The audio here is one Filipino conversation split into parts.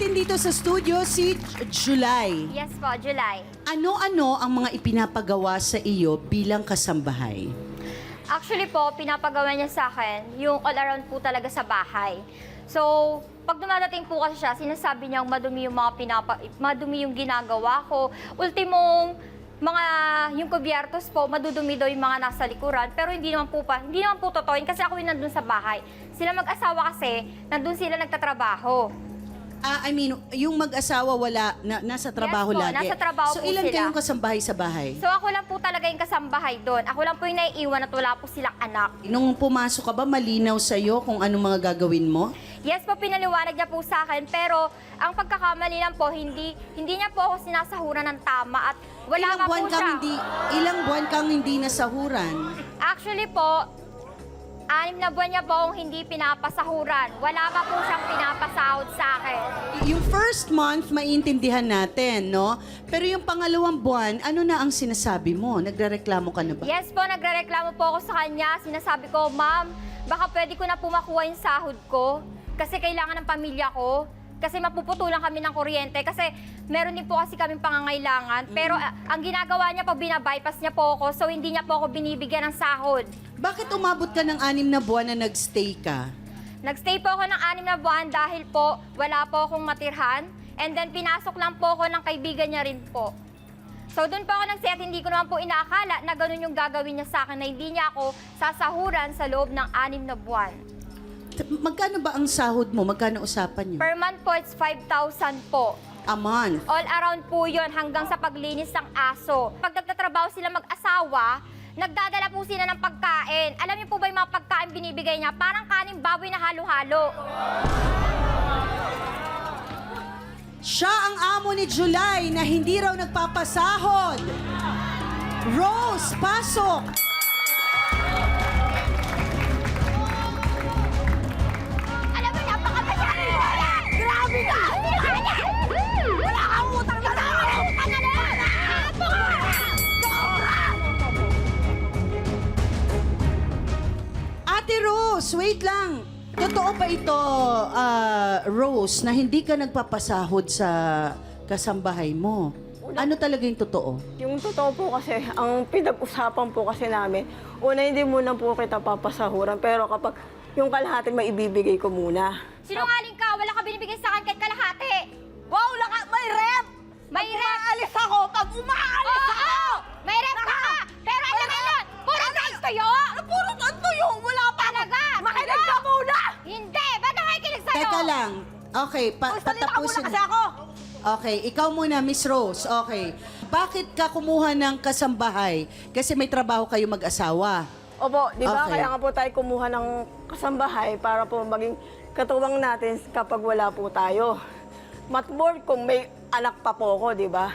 natin dito sa studio si July. Yes po, July. Ano-ano ang mga ipinapagawa sa iyo bilang kasambahay? Actually po, pinapagawa niya sa akin yung all around po talaga sa bahay. So, pag dumadating po kasi siya, sinasabi niyang madumi yung madumi yung ginagawa ko. Ultimong yung kubyertos po, madudumi daw yung mga nasa likuran. Pero hindi naman po totoo yun kasi ako yung nandun sa bahay. Sila mag-asawa kasi, nandun sila nagtatrabaho. I mean, yung mag-asawa nasa trabaho Yes po, lagi. nasa trabaho so, po ilan sila. kayong kasambahay sa bahay? So ako lang po talaga yung kasambahay doon. Ako lang po yung naiiwan at wala po silang anak. Nung pumasok ka ba, malinaw sa'yo kung anong mga gagawin mo? Yes po, pinaliwanag niya po sa akin, pero ang pagkakamali lang po, hindi niya po ako sinasahuran ng tama at wala nga po siya. Ilang buwan kang hindi nasahuran? Actually po, 6 na buwan niya po akong hindi pinapasahuran. Wala pa po siyang pinapasahod sa akin. Yung first month, maintindihan natin, no? Pero yung pangalawang buwan, ano na ang sinasabi mo? Nagrereklamo ka na ba? Yes po, nagrereklamo po ako sa kanya. Sinasabi ko, ma'am, baka pwede ko na po makuha yung sahod ko kasi kailangan ng pamilya ko. Kasi mapuputulan kami ng kuryente. Kasi meron din po kasi kaming pangangailangan. Pero ang ginagawa niya po, binabypass niya po ako. So hindi niya po ako binibigyan ng sahod. Bakit umabot ka ng 6 na buwan na nagstay ka? Nagstay po ako ng 6 na buwan dahil po wala po akong matirhan. And then pinasok lang po ako ng kaibigan niya rin po. So doon po ako nag-set, hindi ko naman po inaakala na ganun yung gagawin niya sa akin, na hindi niya ako sasahuran sa loob ng 6 na buwan. Magkano ba ang sahod mo? Magkano usapan niyo? Per month po, it's 5,000 po. A month? All around po yun hanggang sa paglinis ng aso. Pag nagtatrabaho sila mag-asawa, nagdadala po sila ng pagkain. Alam niyo po ba yung mga pagkain binibigay niya? Parang kanin baboy na halo-halo. Siya ang amo ni July na hindi raw nagpapasahod. Rose, pasok! Alam mo, napakamasyari mo yan! Grabe ka! Hindi ka niya! Wala kang utang na lang! Utang na lang! Ate Rose, wait lang. Totoo ba ito, Rose, na hindi ka nagpapasahod sa kasambahay mo? Ano talaga yung totoo? Yung totoo po kasi, ang pinag-usapan po kasi namin, una hindi muna po kita papasahuran, pero kapag yung kalahati maibibigay ko muna. Sinungaling ka! Wala ka binibigay sa akin kahit kalahati! Wow, may rep! May rep! Umaalis ako! Pag umaalis ako! May rep ka! Pero alam mo yun! Puro sa'yo tuyo! Puro tuyo! Wala pa! Talaga! Makinig ka muna! Hindi! Ba't nakikinig sa'yo? Teka lang. Okay, Salita ka muna patapusin. kasi ako! Okay, ikaw muna, Miss Rose. Okay. Bakit ka kumuha ng kasambahay? Kasi may trabaho kayo mag-asawa. Opo, di ba? Okay. Kaya nga po tayo kumuha ng kasambahay para po maging katuwang natin kapag wala po tayo. Matmore kung may anak pa po ako, di ba?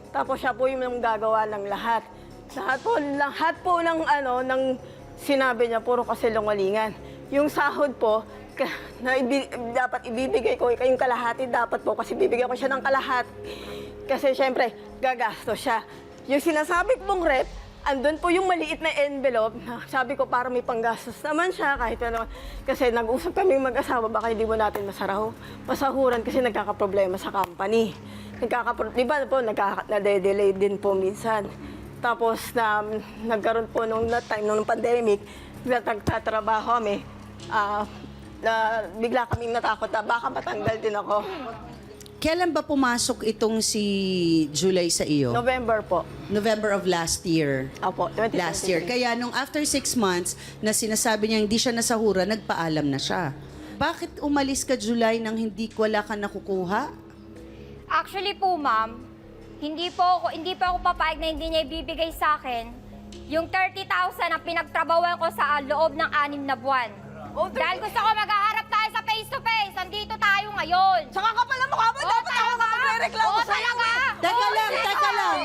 Tapos siya po yung gagawa ng lahat. Lahat po ng sinabi niya, puro kasilungalingan. Yung sahod po, dapat ibibigay ko, yung kalahati dapat po, kasi bibigyan ko siya ng kalahati. Kasi syempre, gagastos siya. Yung sinasabi mong rep, andun po yung maliit na envelope. Sabi ko, para may panggastos naman siya, kahit ano. Kasi nag-usap kami mag-asawa, baka hindi mo natin masahuran kasi nagkakaproblema sa company. Di ba po, nade-delay din po minsan. Tapos, nagkaroon po nung time, nung pandemic, nagtatrabaho kami, bigla kaming natakot na baka matanggal din ako. Kailan ba pumasok itong si July sa iyo? November po. November of last year. Opo, 2023. Last year. Kaya nung after 6 months na sinasabi niya hindi siya nasahura, nagpaalam na siya. Bakit umalis ka July nang wala ka nakukuha? Actually po, ma'am, hindi po ako papayag na hindi niya ibibigay sa akin yung 30,000 na pinagtrabawan ko sa loob ng 6 na buwan. Oh, Dahil gusto ko maghaharap tayo sa face-to-face. Andito tayo ngayon. Saka ka pala mukha mo, dapat ako ka magre-reklamo Oo, sa'yo. talaga.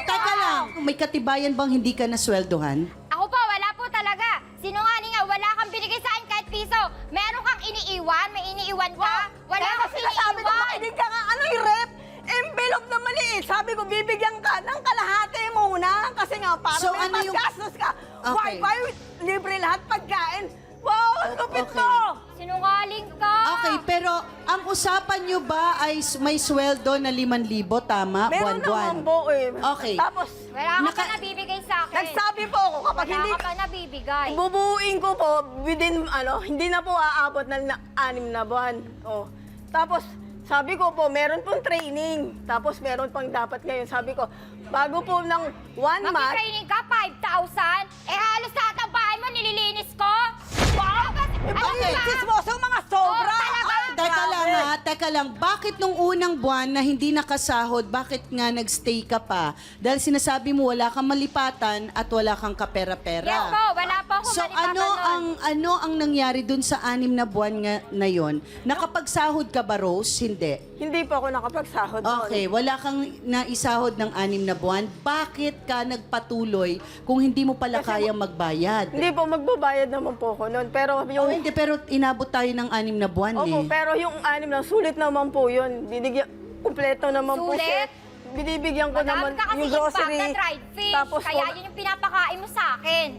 Teka lang. May katibayan bang hindi ka nasweldohan? Ako po, wala po talaga. Sinungaling nga, wala kang binigay sa akin kahit piso. Meron kang iniiwan? May iniiwan ka? Wala Kaya kang kasi sinasabi ko, iniiwan. makinig ka nga, ano yung rep? Envelope na maliit. Sabi ko, bibigyan ka ng kalahati muna. Kasi nga, para So, may ano yung- paggastos ka. Okay. Wi-Fi, libre lahat, pagkain. Wow, ang lupit Okay. mo! Sinungaling ka! Okay, pero ang usapan nyo ba ay may sweldo na 5,000, tama? Meron Buwan-buwan. naman po eh. Okay. Tapos, Wala ka pa nabibigay sa akin. nagsabi po ako kapag Wala hindi, ka pa nabibigay. bubuuin ko po within, hindi na po aabot ng 6 na buwan. Oh. Tapos, sabi ko po, meron pong training. Tapos, meron pang dapat ngayon. Sabi ko, bago po ng 1 month, Mag-training ka, 5,000? Eh halos lahat ng bahay mo nililinis ko? Wow! Okay. Chismosong mga sobra! Oh, talaga? Teka lang. Bakit nung unang buwan na hindi nakasahod, bakit nga nagstay ka pa? Dahil sinasabi mo wala kang malipatan at wala kang kapera-pera. Yes po, wala po akong So malipatan ano ang nangyari dun sa 6 na buwan nga na yon? Nakapagsahod ka ba, Rose? Hindi. Hindi po ako nakapagsahod doon. Okay, wala kang naisahod ng 6 na buwan. Bakit ka nagpatuloy kung hindi mo pala kaya magbayad? Hindi po, magbabayad naman po ako noon. Pero Oh, yung... hindi, pero inabot tayo ng 6 na buwan Opo, eh. pero yung 6 na, sulit naman po yun. Binigyan, kumpleto naman po Sulit? siya. Binibigyan ko naman Madami ka kasi yung yung grocery. bag na dried fish. Tapos Kaya po, yun yung pinapakain mo sa akin.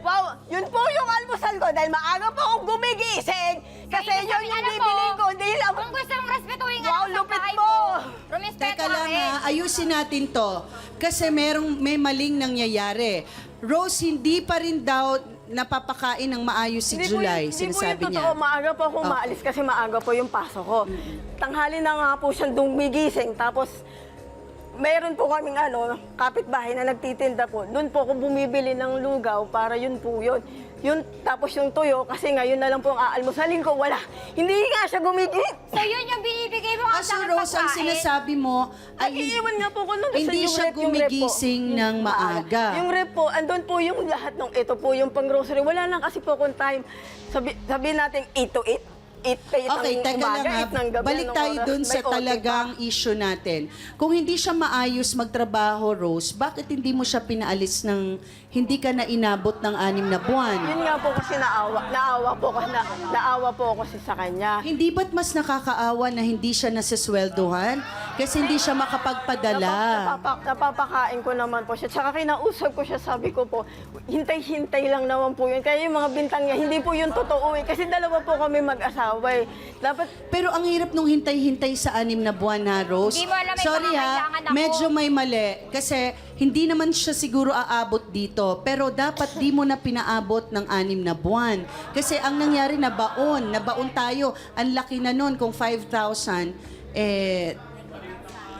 wow, yun po yung almusal ko dahil maaga po akong gumigising. Kasi Ibig yun sabihin, yung alam bibili mo, ko. Hindi lang. Kung gusto mong respetuhin Wow, ang lupit bahay mo. Rumispeto Teka lang akin. ayusin natin to. Kasi may maling nangyayari. Rose, hindi pa rin daw napapakain ng maayos si July, sinasabi hindi po niya. yung totoo. Maaga po akong Okay. maalis kasi maaga po yung pasok ko. Tanghali na nga po siyang dumigising. Tapos, meron po kaming kapitbahay na nagtitinda po. Doon po ako bumibili ng lugaw para yun po yun. Tapos yung tuyo, kasi ngayon na lang po ang aalmusalin ko, wala. Hindi nga siya gumigising. So yun yung binibigay mo ang Kasi daming Rose, ang pagkain. sinasabi mo ay Nag-iiwan nga po ko nun. hindi Kasi siya yung rep po. gumigising ng maaga. Yung rep po, andun po yung lahat ng ito po, yung pang-grocery. Wala lang kasi po kung time. Sabihin natin 8 to 8. 8 to 8 Okay, ng teka umaga, lang ha. 8 ng gabi. Balik anong tayo oras, dun may sa OT pa. talagang issue natin. Kung hindi siya maayos magtrabaho, Rose, bakit hindi mo siya pinaalis ng hindi ka na inabot ng 6 na buwan? Yun nga po kasi naawa po ako sa kanya. Hindi ba't mas nakakaawa na hindi siya nasasweldohan? Kasi hindi siya makapagpadala. Napapakain ko naman po siya. Tsaka kinausap ko siya, sabi ko po, hintay-hintay lang naman po yun. Kaya yung mga bintang niya, hindi po yun totoo eh. Kasi dalawa po kami mag-asawa eh. Dapat, Pero ang hirap nung hintay-hintay sa 6 na buwan, ha, Rose? Hindi mo alam, may Sorry pangangailangan ha, ako. medyo may mali. Kasi hindi naman siya siguro aabot dito. Pero dapat di mo na pinaabot ng 6 na buwan. Kasi ang nangyari, nabaon tayo. Ang laki na nun kung 5,000,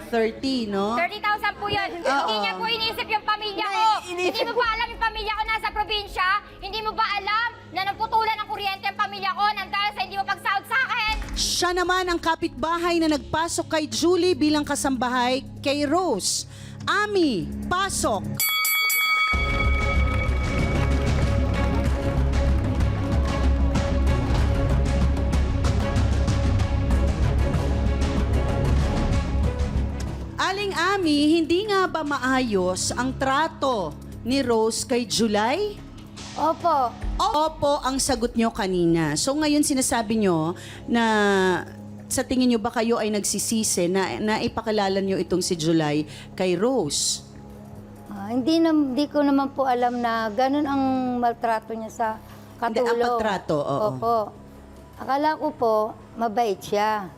30, no? 30,000 po yun. Oo. Hindi niya po inisip yung pamilya ko. Hindi, Hindi mo ba alam yung pamilya ko nasa probinsya? Hindi mo ba alam na naputulan ng kuryente ang pamilya ko nang dahil sa hindi mo pagsahod sa akin? Siya naman ang kapitbahay na nagpasok kay Julie bilang kasambahay kay Rose. Ami, pasok. Aling Ami, hindi nga ba maayos ang trato ni Rose kay July? Opo. Opo ang sagot nyo kanina. So ngayon sinasabi nyo na sa tingin nyo ba kayo ay nagsisisi na ipakilala nyo itong si July kay Rose? Hindi ko naman po alam na ganun ang maltrato niya sa Hindi, katulong. ang pagtrato, oo. Opo. Akala ko po, mabait siya.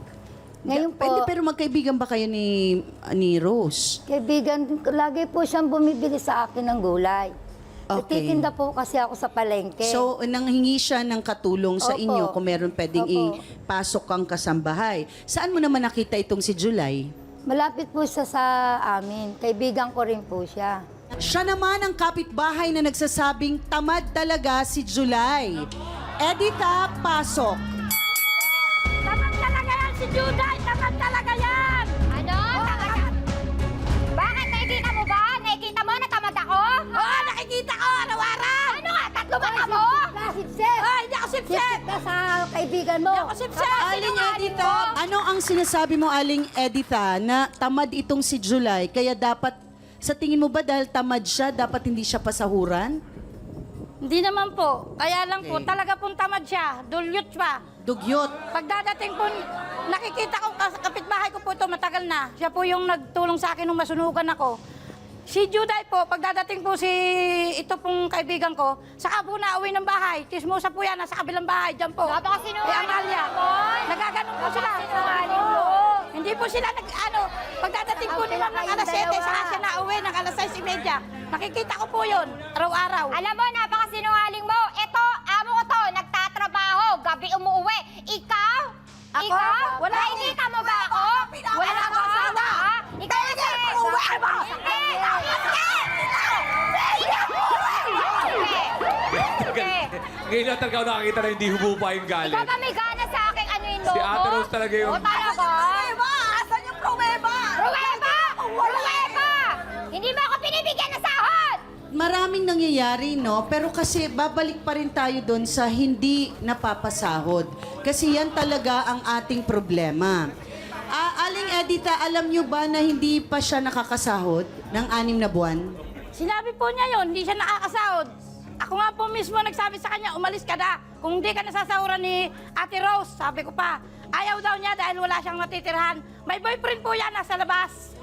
Ngayon po, Pero magkaibigan ba kayo ni Rose? kaibigan, lagi po siyang bumibili sa akin ng gulay. Okay. Nagtitinda po kasi ako sa palengke. So, nanghingi siya ng katulong sa Opo. inyo kung meron pwedeng Opo. ipasok kang kasambahay. Saan mo naman nakita itong si July? Malapit po siya sa amin. Kaibigan ko rin po siya. Siya naman ang kapitbahay na nagsasabing tamad talaga si July. Edita, pasok. Tamad talaga yan si Juday! Tamad talaga yan! Ano? Bakit? Nakikita mo ba? Nakikita mo na tamad ako? Oo, nakikita ko! Araw-araw! Ano nga? Tatlo mata mo? Sip-sip! Ay, hindi ako sip-sip! Sip ka sa kaibigan mo! Sip-sip! Aling Edita, ano ang sinasabi mo, Aling Edita, na tamad itong si July, kaya dapat, sa tingin mo ba dahil tamad siya, dapat hindi siya pasahuran? Hindi naman po. Kaya lang po, Okay. talaga pong tamad siya. Dulyot pa. Dugyot. Pagdadating po, nakikita ko, kapitbahay ko po ito, matagal na. Siya po yung nagtulong sa akin nung masunugan ako. Si Juday po, pagdadating po ito pong kaibigan ko, saka po na uwi ng bahay. Chismosa po yan, nasa kabilang bahay, dyan po. Napakasinungaling Amalia. mo. Nagaganon po sila. Napakasinungaling mo. Hindi po sila pagdadating po ni Ma'am ng alas 7, saka siya na uwi ng alas 6:30. Nakikita ko po yun, araw-araw. Alam mo, napakasinungaling mo. Ito, amo ko to, nagtatrabaho, gabi umuwi. Ikaw? Ako? Ikaw? Wala akong- Nakikita mo ba ako? Wala akong ka? asawa. Ha? Ikaw kasi. Uwi mo! Ngayon lang talaga ako nakakita na hindi humupa yung galit. Ikaw ba may gana sa akin anuin mo? Si Ate Rose talaga yung- O talaga? Asan yung pruweba? Pruweba! Pruweba! Hindi mo ako pinibigyan ng sahod! Maraming nangyayari, no? Pero kasi babalik pa rin tayo doon sa hindi napapasahod. Kasi yan talaga ang ating problema. Aling Edita, alam nyo ba na hindi pa siya nakakasahod ng 6 na buwan? Sinabi po niya yun, hindi siya nakakasahod. Ako nga po mismo nagsabi sa kanya, umalis ka na. Kung hindi ka nasasahuran ni Ate Rose, sabi ko pa, ayaw daw niya dahil wala siyang matitirhan. May boyfriend po yan, nasa labas.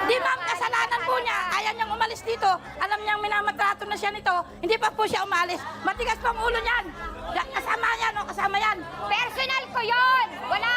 Di ma'am, kasalanan po niya. Kaya niyang umalis dito. Alam niyang minamatrato na siya nito. Hindi pa po siya umalis. Matigas pang ulo niyan. Kasama yan, o kasama yan. Personal ko yon. Wala